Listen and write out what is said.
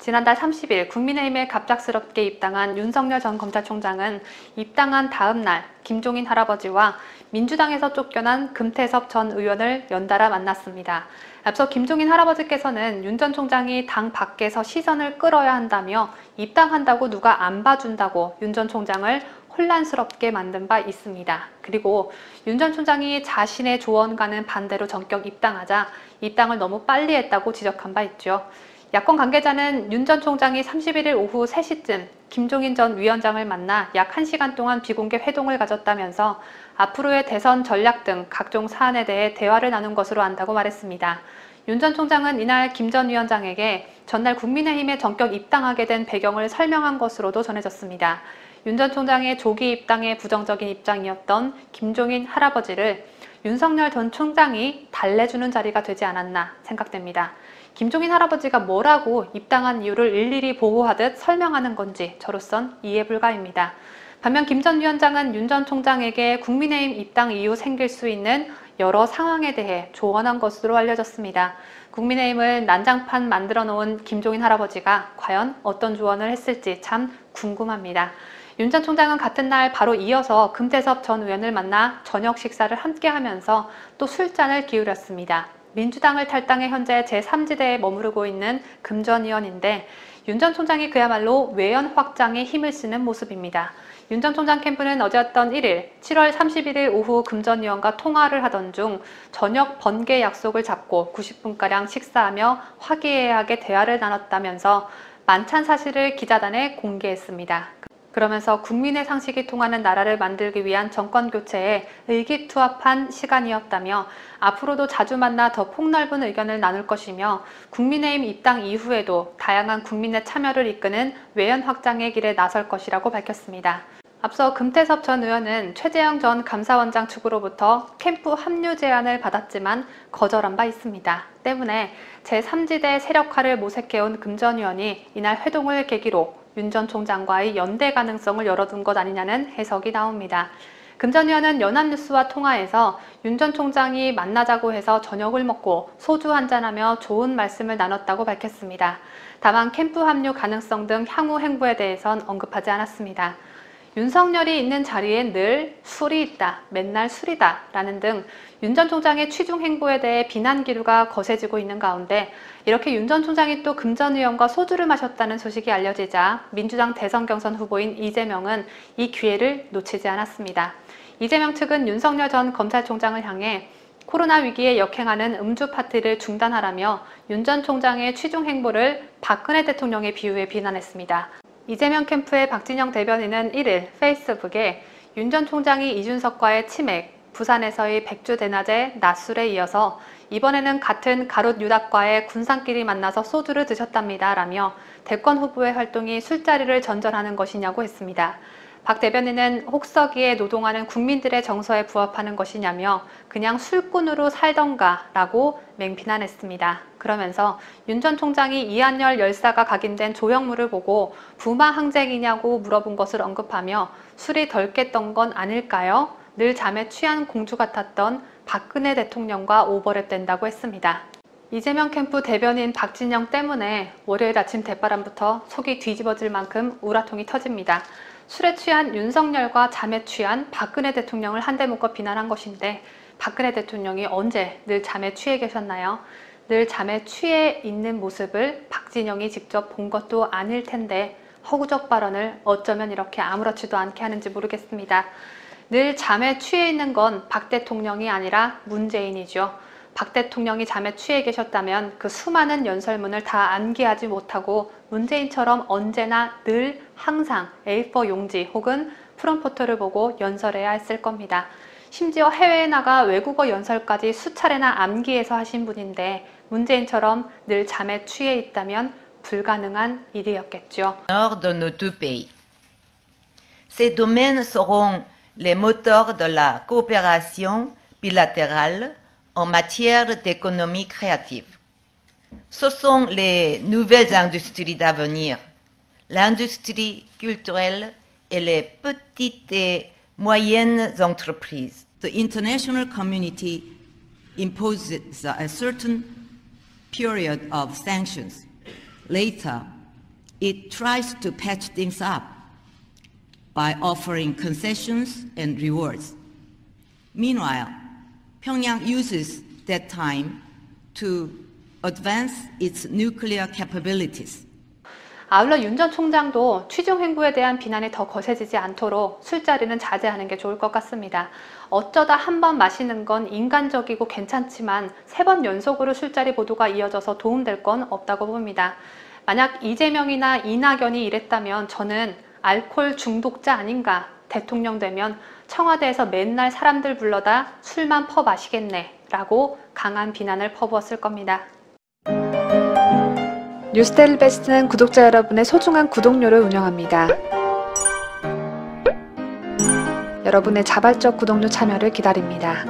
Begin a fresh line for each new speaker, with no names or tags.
지난달 30일 국민의힘에 갑작스럽게 입당한 윤석열 전 검찰총장은 입당한 다음 날 김종인 할아버지와 민주당에서 쫓겨난 금태섭 전 의원을 연달아 만났습니다. 앞서 김종인 할아버지께서는 윤 전 총장이 당 밖에서 시선을 끌어야 한다며 입당한다고 누가 안 봐준다고 윤 전 총장을 혼란스럽게 만든 바 있습니다. 그리고 윤 전 총장이 자신의 조언과는 반대로 전격 입당하자 입당을 너무 빨리 했다고 지적한 바 있죠. 야권 관계자는 윤 전 총장이 31일 오후 3시쯤 김종인 전 위원장을 만나 약 1시간 동안 비공개 회동을 가졌다면서 앞으로의 대선 전략 등 각종 사안에 대해 대화를 나눈 것으로 안다고 말했습니다. 윤 전 총장은 이날 김 전 위원장에게 전날 국민의힘에 전격 입당하게 된 배경을 설명한 것으로도 전해졌습니다. 윤 전 총장의 조기 입당에 부정적인 입장이었던 김종인 할아버지를 윤석열 전 총장이 달래주는 자리가 되지 않았나 생각됩니다. 김종인 할아버지가 뭐라고 입당한 이유를 일일이 보고하듯 설명하는 건지 저로선 이해 불가입니다. 반면 김 전 위원장은 윤 전 총장에게 국민의힘 입당 이후 생길 수 있는 여러 상황에 대해 조언한 것으로 알려졌습니다. 국민의힘을 난장판 만들어 놓은 김종인 할아버지가 과연 어떤 조언을 했을지 참 궁금합니다. 윤 전 총장은 같은 날 바로 이어서 금태섭 전 의원을 만나 저녁 식사를 함께 하면서 또 술잔을 기울였습니다. 민주당을 탈당해 현재 제3지대에 머무르고 있는 금 전 의원인데 윤 전 총장이 그야말로 외연 확장에 힘을 쓰는 모습입니다. 윤 전 총장 캠프는 어제였던 1일 7월 31일 오후 금 전 의원과 통화를 하던 중 저녁 번개 약속을 잡고 90분가량 식사하며 화기애애하게 대화를 나눴다면서 만찬 사실을 기자단에 공개했습니다. 그러면서 국민의 상식이 통하는 나라를 만들기 위한 정권 교체에 의기투합한 시간이었다며 앞으로도 자주 만나 더 폭넓은 의견을 나눌 것이며 국민의힘 입당 이후에도 다양한 국민의 참여를 이끄는 외연 확장의 길에 나설 것이라고 밝혔습니다. 앞서 금태섭 전 의원은 최재형 전 감사원장 측으로부터 캠프 합류 제안을 받았지만 거절한 바 있습니다. 때문에 제3지대 세력화를 모색해온 금 전 의원이 이날 회동을 계기로 윤 전 총장과의 연대 가능성을 열어둔 것 아니냐는 해석이 나옵니다. 금 전 의원은 연합뉴스와 통화에서 윤 전 총장이 만나자고 해서 저녁을 먹고 소주 한잔하며 좋은 말씀을 나눴다고 밝혔습니다. 다만 캠프 합류 가능성 등 향후 행보에 대해선 언급하지 않았습니다. 윤석열이 있는 자리에 늘 술이 있다, 맨날 술이다 라는 등 윤 전 총장의 취중 행보에 대해 비난 기류가 거세지고 있는 가운데 이렇게 윤 전 총장이 또 금 전 의원과 소주를 마셨다는 소식이 알려지자 민주당 대선 경선 후보인 이재명은 이 기회를 놓치지 않았습니다. 이재명 측은 윤석열 전 검찰총장을 향해 코로나 위기에 역행하는 음주 파티를 중단하라며 윤 전 총장의 취중 행보를 박근혜 대통령의 비유에 비난했습니다. 이재명 캠프의 박진영 대변인은 1일 페이스북에 윤 전 총장이 이준석과의 치맥, 부산에서의 백주 대낮에 낮술에 이어서 이번에는 같은 가롯 유답과의 군산끼리 만나서 소주를 드셨답니다 라며 대권 후보의 활동이 술자리를 전전하는 것이냐고 했습니다. 박 대변인은 혹서기에 노동하는 국민들의 정서에 부합하는 것이냐며 그냥 술꾼으로 살던가 라고 맹비난했습니다. 그러면서 윤 전 총장이 이한열 열사가 각인된 조형물을 보고 부마 항쟁이냐고 물어본 것을 언급하며 술이 덜 깼던 건 아닐까요? 늘 잠에 취한 공주 같았던 박근혜 대통령과 오버랩된다고 했습니다. 이재명 캠프 대변인 박진영 때문에 월요일 아침 대바람부터 속이 뒤집어질 만큼 우라통이 터집니다. 술에 취한 윤석열과 잠에 취한 박근혜 대통령을 한데 묶어 비난한 것인데 박근혜 대통령이 언제 늘 잠에 취해 계셨나요? 늘 잠에 취해 있는 모습을 박진영이 직접 본 것도 아닐 텐데 허구적 발언을 어쩌면 이렇게 아무렇지도 않게 하는지 모르겠습니다. 늘 잠에 취해 있는 건 박 대통령이 아니라 문재인이죠. 박 대통령이 잠에 취해 계셨다면 그 수많은 연설문을 다 암기하지 못하고 문재인처럼 언제나 늘 항상 A4 용지 혹은 프롬포터를 보고 연설해야 했을 겁니다. 심지어 해외에 나가 외국어 연설까지 수차례나 암기해서 하신 분인데 문재인처럼 늘 잠에 취해 있다면 불가능한 일이었겠죠.
Nord de nos deux pays. Ces domaines seront les moteurs de la coopération bilatérale en matière d'économie créative. Ce sont les nouvelles industries d'avenir, l'industrie culturelle et les petites et moyennes entreprises.
The international community imposes a certain period of sanctions. Later, it tries to patch things up by offering concessions and rewards. Meanwhile, Pyongyang uses that time to advance its nuclear capabilities.
아울러 윤 전 총장도 취중 행보에 대한 비난이 더 거세지지 않도록 술자리는 자제하는 게 좋을 것 같습니다. 어쩌다 한 번 마시는 건 인간적이고 괜찮지만 3번 연속으로 술자리 보도가 이어져서 도움될 건 없다고 봅니다. 만약 이재명이나 이낙연이 이랬다면 저는 알코올 중독자 아닌가, 대통령 되면 청와대에서 맨날 사람들 불러다 술만 퍼 마시겠네 라고 강한 비난을 퍼부었을 겁니다. 뉴스데일리 베스트는 구독자 여러분의 소중한 구독료를 운영합니다. 여러분의 자발적 구독료 참여를 기다립니다.